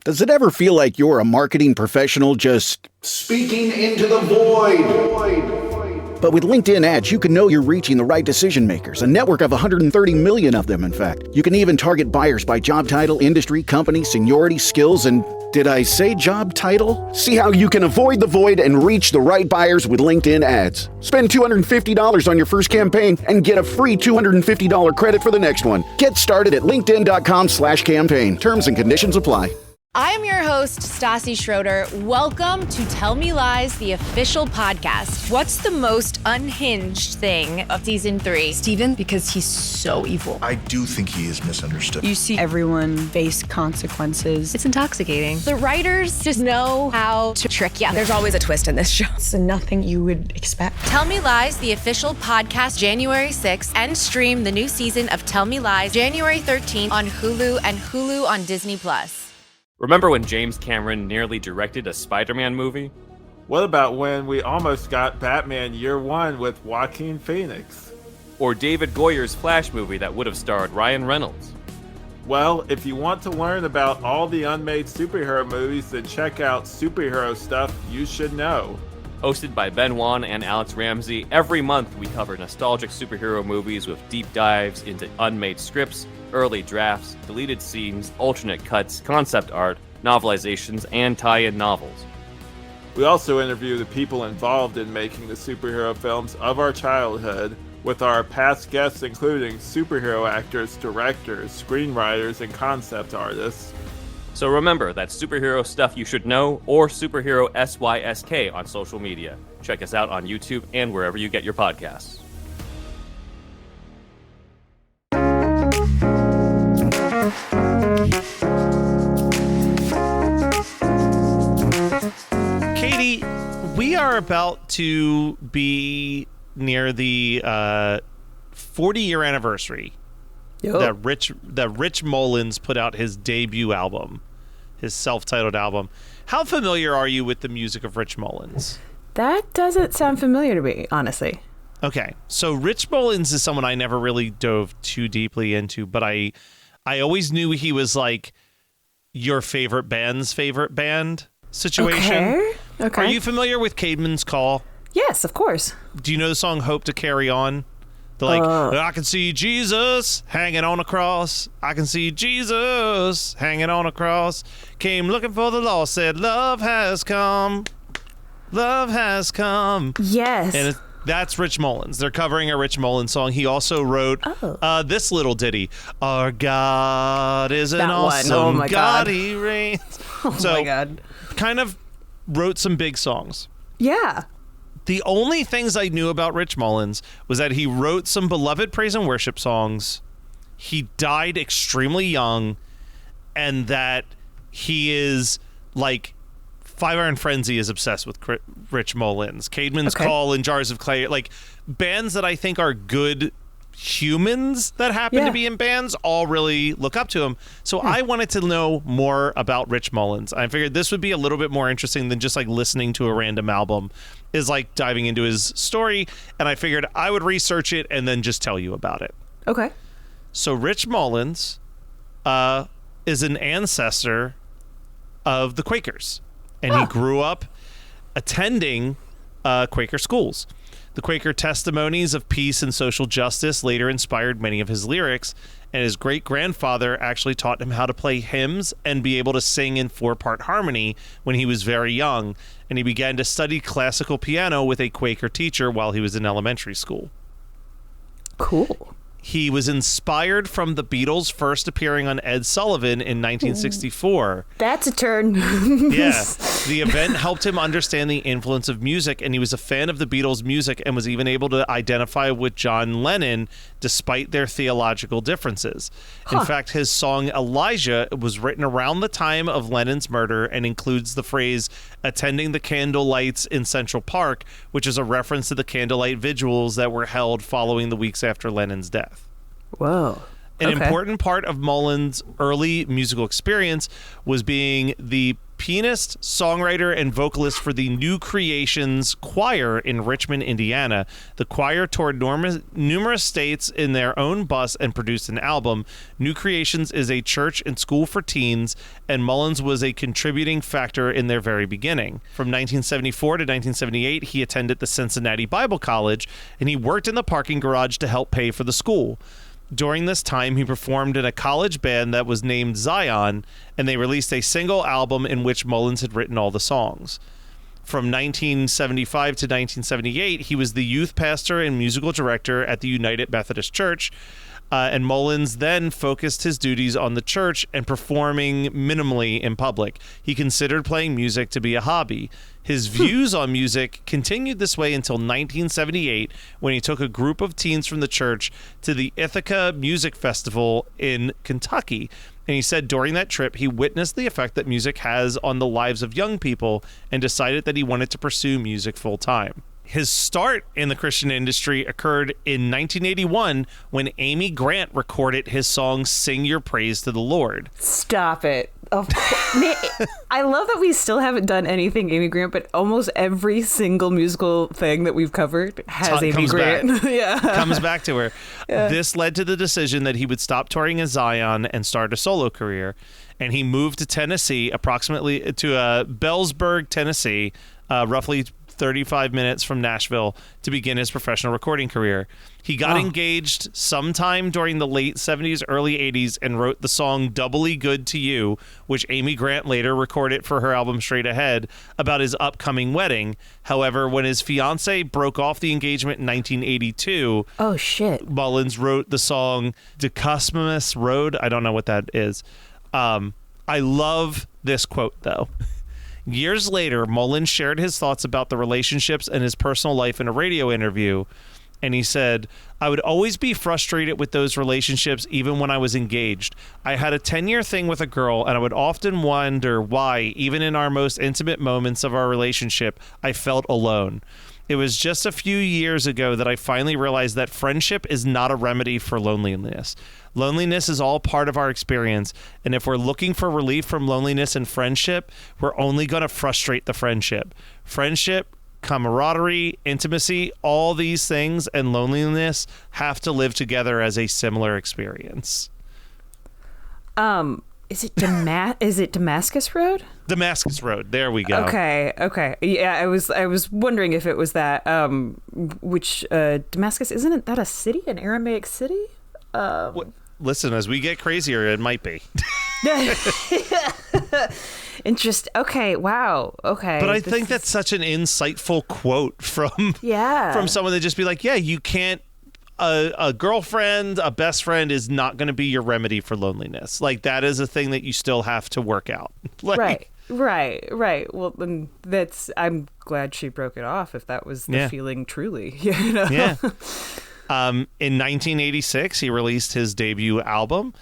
Does it ever feel like you're a marketing professional just speaking into the void? But with LinkedIn ads, you can know you're reaching the right decision makers, a network of 130 million of them, in fact. You can even target buyers by job title, industry, company, seniority, skills, and did I say job title? See how you can avoid the void and reach the right buyers with LinkedIn ads. Spend $250 on your first campaign and get a free $250 credit for the next one. Get started at linkedin.com/campaign. Terms and conditions apply. I am your host, Stassi Schroeder. Welcome to Tell Me Lies, the official podcast. What's the most unhinged thing of season 3? Steven, because he's so evil. I do think he is misunderstood. You see everyone face consequences. It's intoxicating. The writers just know how to trick you. There's always a twist in this show. It's nothing you would expect. Tell Me Lies, the official podcast, January 6th, and stream the new season of Tell Me Lies, January 13th on Hulu and Hulu on Disney+. Remember when James Cameron nearly directed a Spider-Man movie? What about when we almost got Batman Year One with Joaquin Phoenix? Or David Goyer's Flash movie that would have starred Ryan Reynolds? Well, if you want to learn about all the unmade superhero movies, then check out Superhero Stuff You Should Know. Hosted by Ben Wan and Alex Ramsey, every month we cover nostalgic superhero movies with deep dives into unmade scripts, early drafts, deleted scenes, alternate cuts, concept art, novelizations, and tie-in novels. We also interview the people involved in making the superhero films of our childhood, with our past guests including superhero actors, directors, screenwriters, and concept artists. So remember, that's Superhero Stuff You Should Know, or Superhero SYSK on social media. Check us out on YouTube and wherever you get your podcasts. Katie, we are about to be near the 40-year anniversary that Rich Mullins put out his debut album, his self-titled album. How familiar are you with the music of Rich Mullins? That doesn't sound familiar to me, honestly. Okay, so Rich Mullins is someone I never really dove too deeply into, but I always knew he was like your favorite band's favorite band situation. Okay. Are you familiar with Caedmon's Call? Yes, of course. Do you know the song Hope to Carry On? The I can see Jesus hanging on a cross. I can see Jesus hanging on a cross. Came looking for the lost, said love has come. Love has come. Yes. And that's Rich Mullins. They're covering a Rich Mullins song. He also wrote this little ditty. Our God is an awesome God. God. He reigns. My God. Kind of wrote some big songs. Yeah. The only things I knew about Rich Mullins was that he wrote some beloved praise and worship songs. He died extremely young, and that he is like Five Iron Frenzy is obsessed with Rich Mullins. Caedmon's Call and Jars of Clay, like bands that I think are good humans that happen to be in bands, all really look up to him. So I wanted to know more about Rich Mullins. I figured this would be a little bit more interesting than just like listening to a random album, is like diving into his story. And I figured I would research it and then just tell you about it. Okay. So Rich Mullins is an ancestor of the Quakers, and he grew up attending Quaker schools. The Quaker testimonies of peace and social justice later inspired many of his lyrics, and his great-grandfather actually taught him how to play hymns and be able to sing in 4-part harmony when he was very young, and he began to study classical piano with a Quaker teacher while he was in elementary school. Cool. He was inspired from the Beatles first appearing on Ed Sullivan in 1964. That's a turn. Yeah. The event helped him understand the influence of music, and he was a fan of the Beatles' music and was even able to identify with John Lennon despite their theological differences. In fact, his song Elijah was written around the time of Lennon's murder and includes the phrase attending the candle lights in Central Park, which is a reference to the candlelight vigils that were held following the weeks after Lennon's death. Whoa. An important part of Mullins' early musical experience was being the pianist, songwriter, and vocalist for the New Creations Choir in Richmond, Indiana. The choir toured numerous states in their own bus and produced an album. New Creations is a church and school for teens, and Mullins was a contributing factor in their very beginning. From 1974 to 1978, he attended the Cincinnati Bible College, and he worked in the parking garage to help pay for the school. During this time, he performed in a college band that was named Zion, and they released a single album in which Mullins had written all the songs. From 1975 to 1978, he was the youth pastor and musical director at the United Methodist Church, and Mullins then focused his duties on the church and performing minimally in public. He considered playing music to be a hobby. His views on music continued this way until 1978, when he took a group of teens from the church to the Ithaca Music Festival in Kentucky. And he said during that trip, he witnessed the effect that music has on the lives of young people and decided that he wanted to pursue music full time. His start in the Christian industry occurred in 1981 when Amy Grant recorded his song Sing Your Praise to the Lord. Stop it. Of course. Man, I love that we still haven't done anything Amy Grant, but almost every single musical thing that we've covered has Amy Grant. Yeah. Comes back to her. Yeah. This led to the decision that he would stop touring as Zion and start a solo career. And he moved to Tennessee, approximately to Bellsburg, Tennessee, roughly 35 minutes from Nashville, to begin his professional recording career. He got engaged sometime during the late 70s, early 80s, and wrote the song Doubly Good to You, which Amy Grant later recorded for her album Straight Ahead, about his upcoming wedding. However, when his fiancée broke off the engagement in 1982, Mullins wrote the song Decusmus Road. I don't know what that is. I love this quote, though. Years later, Mullins shared his thoughts about the relationships and his personal life in a radio interview, and he said, "I would always be frustrated with those relationships even when I was engaged. I had a 10-year thing with a girl, and I would often wonder why, even in our most intimate moments of our relationship, I felt alone. It was just a few years ago that I finally realized that friendship is not a remedy for loneliness. Loneliness is all part of our experience, and if we're looking for relief from loneliness and friendship, we're only going to frustrate the friendship. Friendship, camaraderie, intimacy, all these things, and loneliness have to live together as a similar experience." Is it Damascus Road? Damascus Road. There we go. Okay. Yeah, I was wondering if it was that. Which Damascus, isn't that a city, an Aramaic city? Listen, as we get crazier, it might be. Interesting. Okay. Wow. Okay. But I think that's such an insightful quote from someone that just be like, yeah, you can't. A girlfriend, a best friend is not going to be your remedy for loneliness. Like, that is a thing that you still have to work out. Right. Well, then I'm glad she broke it off if that was the feeling truly. You know? Yeah. In 1986, he released his debut album,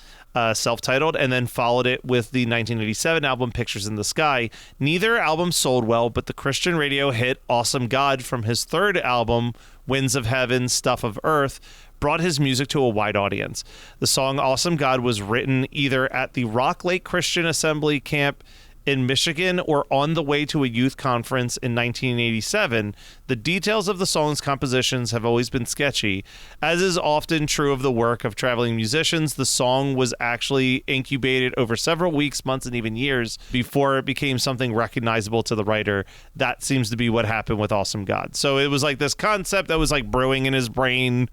self-titled, and then followed it with the 1987 album Pictures in the Sky. Neither album sold well, but the Christian radio hit Awesome God from his third album, Winds of Heaven, Stuff of Earth, brought his music to a wide audience. The song Awesome God was written either at the Rock Lake Christian Assembly Camp in Michigan or on the way to a youth conference in 1987. The details of the song's compositions have always been sketchy. As is often true of the work of traveling musicians, the song was actually incubated over several weeks, months, and even years before it became something recognizable to the writer. That seems to be what happened with Awesome God. So it was like this concept that was like brewing in his brain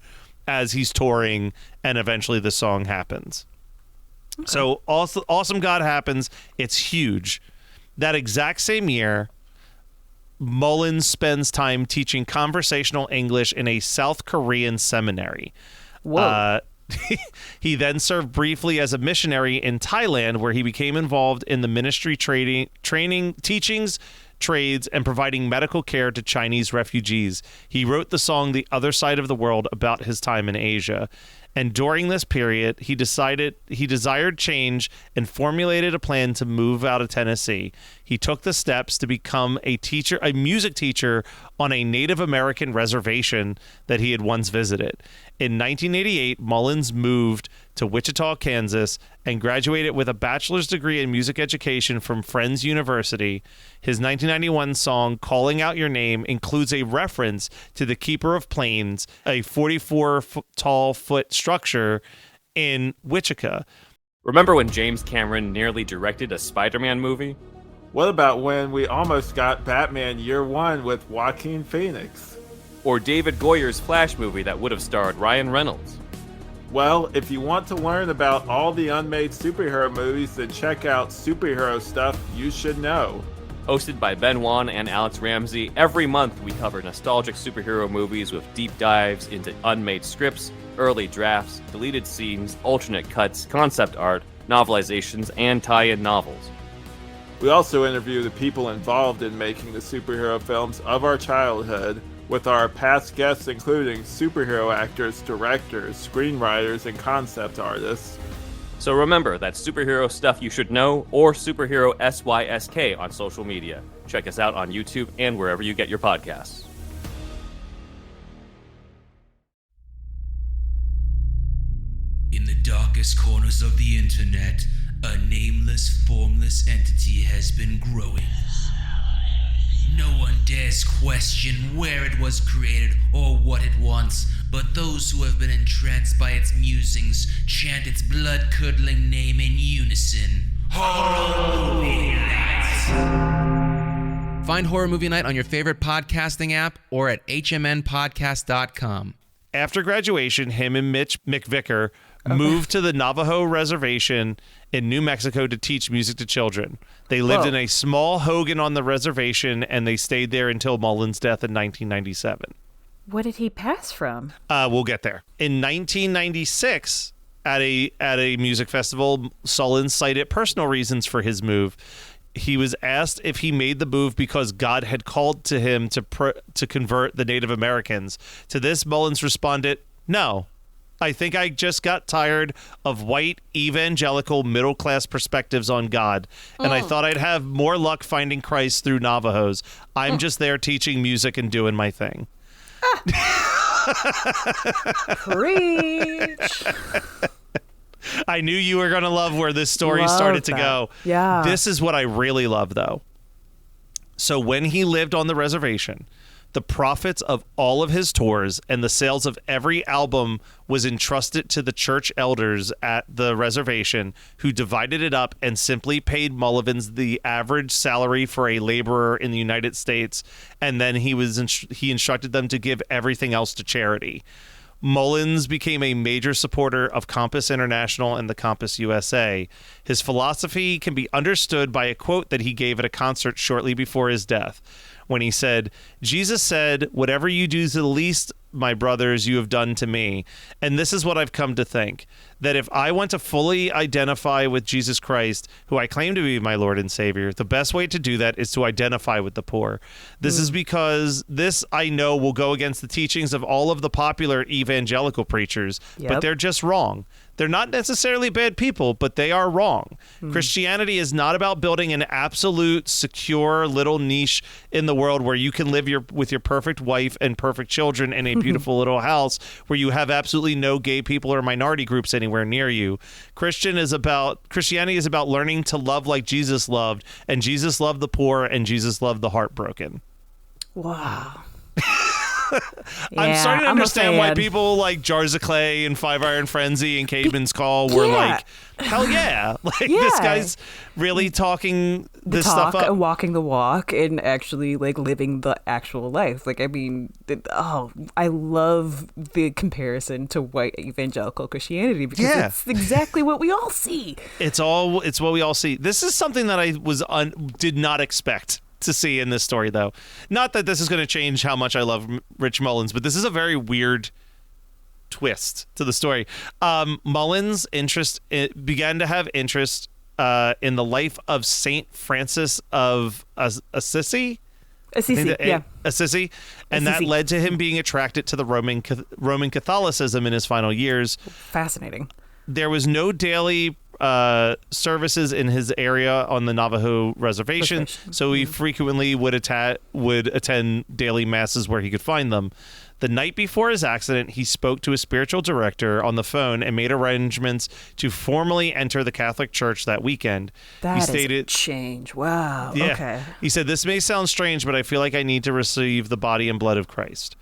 as he's touring, and eventually the song happens. Okay. So Awesome God happens. It's huge. That exact same year, Mullins spends time teaching conversational English in a South Korean seminary. Whoa. He then served briefly as a missionary in Thailand, where he became involved in the ministry training, teachings, trades, and providing medical care to Chinese refugees. He wrote the song The Other Side of the World about his time in Asia. And during this period, he desired change and formulated a plan to move out of Tennessee. He took the steps to become a music teacher on a Native American reservation that he had once visited. In 1988, Mullins moved to Wichita, Kansas, and graduated with a bachelor's degree in music education from Friends University. His 1991 song, Calling Out Your Name, includes a reference to the Keeper of Planes, a 44-tall foot structure in Wichita. Remember when James Cameron nearly directed a Spider-Man movie? What about when we almost got Batman Year One with Joaquin Phoenix? Or David Goyer's Flash movie that would have starred Ryan Reynolds? Well, if you want to learn about all the unmade superhero movies, then check out Superhero Stuff You Should Know. Hosted by Ben Wan and Alex Ramsey, every month we cover nostalgic superhero movies with deep dives into unmade scripts, early drafts, deleted scenes, alternate cuts, concept art, novelizations, and tie-in novels. We also interview the people involved in making the superhero films of our childhood, with our past guests including superhero actors, directors, screenwriters, and concept artists. So remember, that's Superhero Stuff You Should Know, or Superhero SYSK on social media. Check us out on YouTube and wherever you get your podcasts. In the darkest corners of the internet, a nameless, formless entity has been growing. No one dares question where it was created or what it wants, but those who have been entranced by its musings chant its blood-curdling name in unison. Horror Movie Night! Find Horror Movie Night on your favorite podcasting app or at hmnpodcast.com. After graduation, him and Mitch McVicker moved to the Navajo Reservation in New Mexico to teach music to children. They lived in a small hogan on the reservation, and they stayed there until Mullins' death in 1997. What did he pass from? We'll get there. In 1996, at a music festival, Mullins cited personal reasons for his move. He was asked if he made the move because God had called to him to convert the Native Americans. To this, Mullins responded, "No. I think I just got tired of white, evangelical, middle-class perspectives on God, and I thought I'd have more luck finding Christ through Navajos. I'm just there teaching music and doing my thing." Preach. I knew you were going to love where this story started to go. Yeah. This is what I really love, though. So when he lived on the reservation, the profits of all of his tours and the sales of every album was entrusted to the church elders at the reservation, who divided it up and simply paid Mullins the average salary for a laborer in the United States, and then he instructed them to give everything else to charity. Mullins became a major supporter of Compass International and the Compass USA. His philosophy can be understood by a quote that he gave at a concert shortly before his death, when he said, "Jesus said, 'Whatever you do to the least, my brothers, you have done to me.' And this is what I've come to think, that if I want to fully identify with Jesus Christ, who I claim to be my Lord and Savior, the best way to do that is to identify with the poor. This is because this, I know, will go against the teachings of all of the popular evangelical preachers, but they're just wrong. They're not necessarily bad people, but they are wrong. Christianity is not about building an absolute, secure little niche in the world where you can live with your perfect wife and perfect children in a beautiful little house where you have absolutely no gay people or minority groups anywhere near you. Christianity is about learning to love like Jesus loved, and Jesus loved the poor, and Jesus loved the heartbroken." Wow. I'm starting to understand why people like Jars of Clay and Five Iron Frenzy and Caveman's Call were like, hell yeah. This guy's really talking this stuff up. And walking the walk and actually like living the actual life. Like, I mean, I love the comparison to white evangelical Christianity because it's exactly what we all see. It's what we all see. This is something that I did not expect to see in this story, though. Not that this is going to change how much I love Rich Mullins, but this is a very weird twist to the story. Mullins' began to have interest in the life of Saint Francis of Assisi. Assisi, and that led to him being attracted to the Roman Catholicism in his final years. Fascinating. There was no daily services in his area on the Navajo reservation, so he frequently would attend daily masses where he could find them. The night before his accident, he spoke to his spiritual director on the phone and made arrangements to formally enter the Catholic Church that weekend. He stated, a change. Wow. Yeah. Okay. He said, "This may sound strange, but I feel like I need to receive the body and blood of Christ."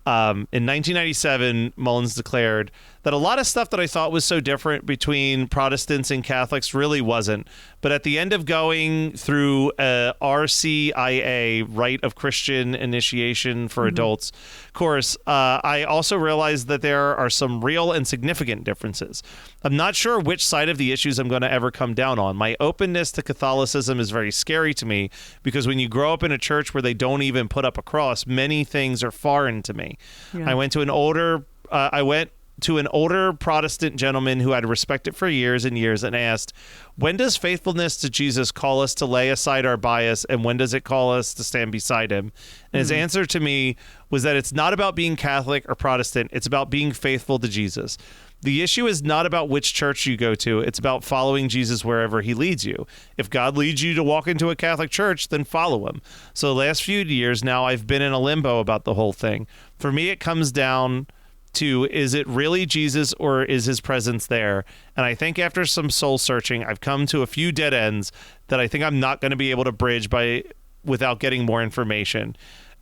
In 1997, Mullins declared that a lot of stuff that I thought was so different between Protestants and Catholics really wasn't. But at the end of going through a RCIA, Rite of Christian Initiation for Adults course, I also realized that there are some real and significant differences. I'm not sure which side of the issues I'm going to ever come down on. My openness to Catholicism is very scary to me because when you grow up in a church where they don't even put up a cross, many things are foreign to me. Yeah. I went to an older Protestant gentleman who I'd respected for years and years and asked, when does faithfulness to Jesus call us to lay aside our bias, and when does it call us to stand beside him? And his answer to me was that it's not about being Catholic or Protestant, it's about being faithful to Jesus. The issue is not about which church you go to, it's about following Jesus wherever he leads you. If God leads you to walk into a Catholic church, then follow him. So the last few years now, I've been in a limbo about the whole thing. For me, it comes down to, is it really Jesus or is his presence there? And I think after some soul searching, I've come to a few dead ends that I think I'm not going to be able to bridge without getting more information.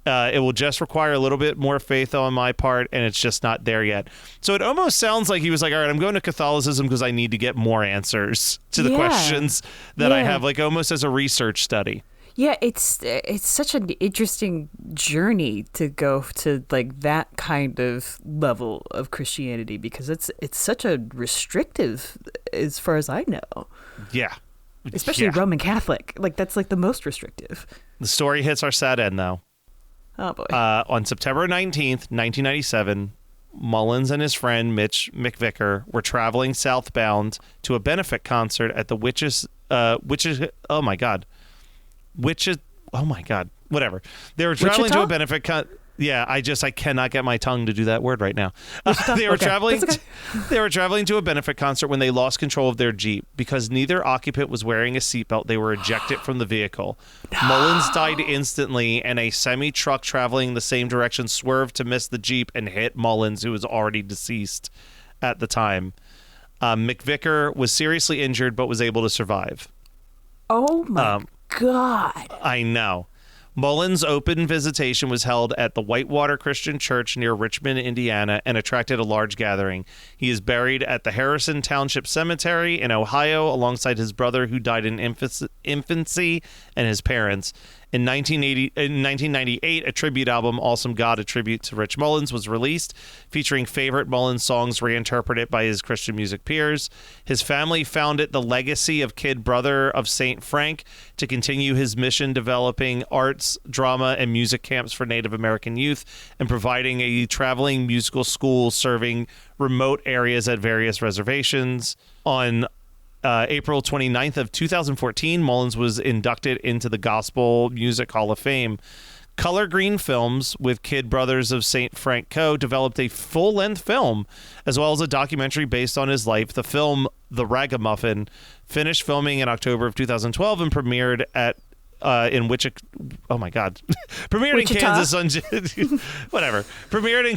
It will just require a little bit more faith on my part, and it's just not there yet. So it almost sounds like he was like, all right, I'm going to Catholicism because I need to get more answers to the questions that I have, like almost as a research study. Yeah, it's such an interesting journey to go to like that kind of level of Christianity because it's such a restrictive, as far as I know. Yeah. Especially Roman Catholic. Like that's like the most restrictive. The story hits our sad end though. Oh boy. On September 19th, 1997, Mullins and his friend Mitch McVicker were traveling southbound to a benefit concert at the whatever. They were traveling to a benefit I cannot get my tongue to do that word right now. They were traveling to a benefit concert when they lost control of their Jeep. Because neither occupant was wearing a seatbelt, they were ejected from the vehicle. No. Mullins died instantly, and a semi-truck traveling the same direction swerved to miss the Jeep and hit Mullins, who was already deceased at the time. McVicker was seriously injured but was able to survive. Oh my God. I know. Mullins' open visitation was held at the Whitewater Christian Church near Richmond, Indiana, and attracted a large gathering. He is buried at the Harrison Township Cemetery in Ohio alongside his brother who died in infancy and his parents. In 1998, a tribute album, Awesome God, a tribute to Rich Mullins, was released, featuring favorite Mullins songs reinterpreted by his Christian music peers. His family found it the legacy of Kid Brother of St. Frank to continue his mission developing arts, drama, and music camps for Native American youth and providing a traveling musical school serving remote areas at various reservations. On April 29th of 2014, Mullins was inducted into the Gospel Music Hall of Fame. Color Green Films with Kid Brothers of St. Frank Co. developed a full-length film as well as a documentary based on his life. The film, The Ragamuffin, finished filming in October of 2012 and premiered in Wichita. Oh my God! Premiered in Kansas on Premiered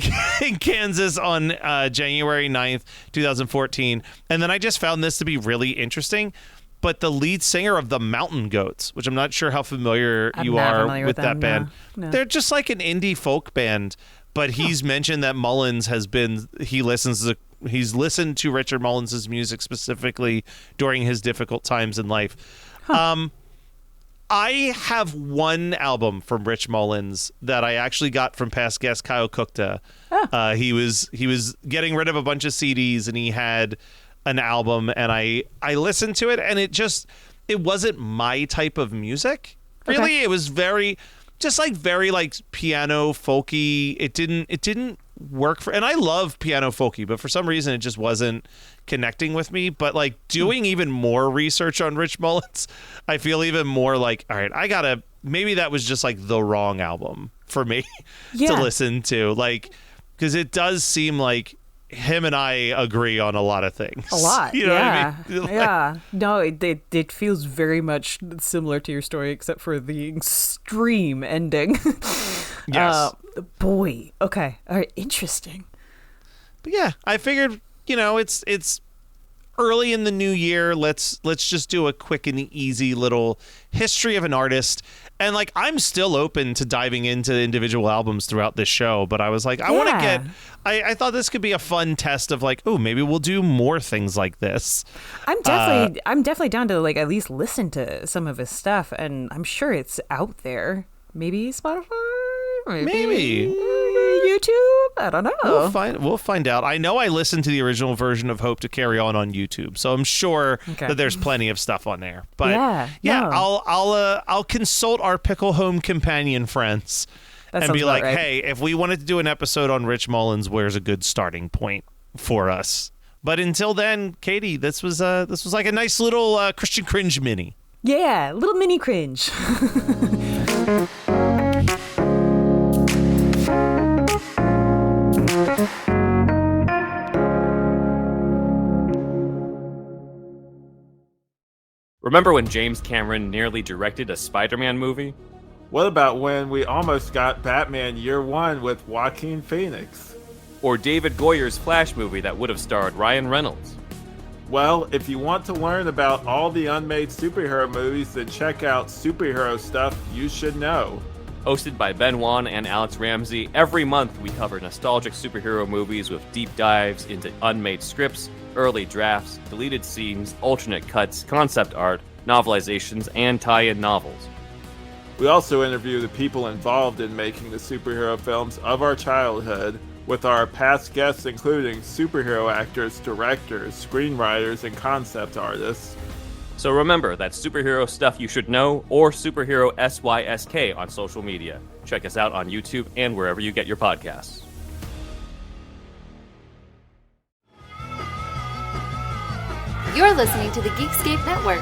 in Kansas on January 9th, 2014. And then I just found this to be really interesting. But the lead singer of the Mountain Goats, which I'm not sure how familiar you are with that band, they're just like an indie folk band. But he's mentioned that Mullins he's listened to Richard Mullins' music specifically during his difficult times in life. I have one album from Rich Mullins that I actually got from past guest Kyle Kukta. He was getting rid of a bunch of CDs and he had an album, and I listened to it, and it wasn't my type of music. Really, okay. It was very piano folky. It didn't work for, and I love piano folky, but for some reason it just wasn't connecting with me. But like doing even more research on Rich Mullins, I feel even more like, all right, maybe that was just like the wrong album for me to listen to, like, because it does seem like him and I agree on a lot of things. A lot. You know yeah. what I mean? Like, yeah. No, it feels very much similar to your story, except for the extreme ending. Yes. Boy. Okay. All right. Interesting. But yeah, I figured, it's early in the new year. Let's just do a quick and easy little history of an artist. And like, I'm still open to diving into individual albums throughout this show, but I was like, I thought this could be a fun test of like, oh, maybe we'll do more things like this. I'm definitely down to like at least listen to some of his stuff, and I'm sure it's out there. Maybe Spotify, Maybe. YouTube. I don't know. We'll find out. I know I listened to the original version of Hope to Carry On YouTube, so I'm sure that there's plenty of stuff on there. But I'll consult our Pickle Home companion friends and be like, hey, if we wanted to do an episode on Rich Mullins, where's a good starting point for us? But until then, Katie, this was like a nice little Christian cringe mini. Yeah, little mini cringe. Remember when James Cameron nearly directed a Spider-Man movie? What about when we almost got Batman Year One with Joaquin Phoenix? Or David Goyer's Flash movie that would have starred Ryan Reynolds? Well, if you want to learn about all the unmade superhero movies, then check out Superhero Stuff You Should Know. Hosted by Ben Wan and Alex Ramsey, every month we cover nostalgic superhero movies with deep dives into unmade scripts, early drafts, deleted scenes, alternate cuts, concept art, novelizations, and tie-in novels. We also interview the people involved in making the superhero films of our childhood, with our past guests including superhero actors, directors, screenwriters, and concept artists. So remember, that's Superhero Stuff You Should Know, or Superhero SYSK on social media. Check us out on YouTube and wherever you get your podcasts. You're listening to the Geekscape Network.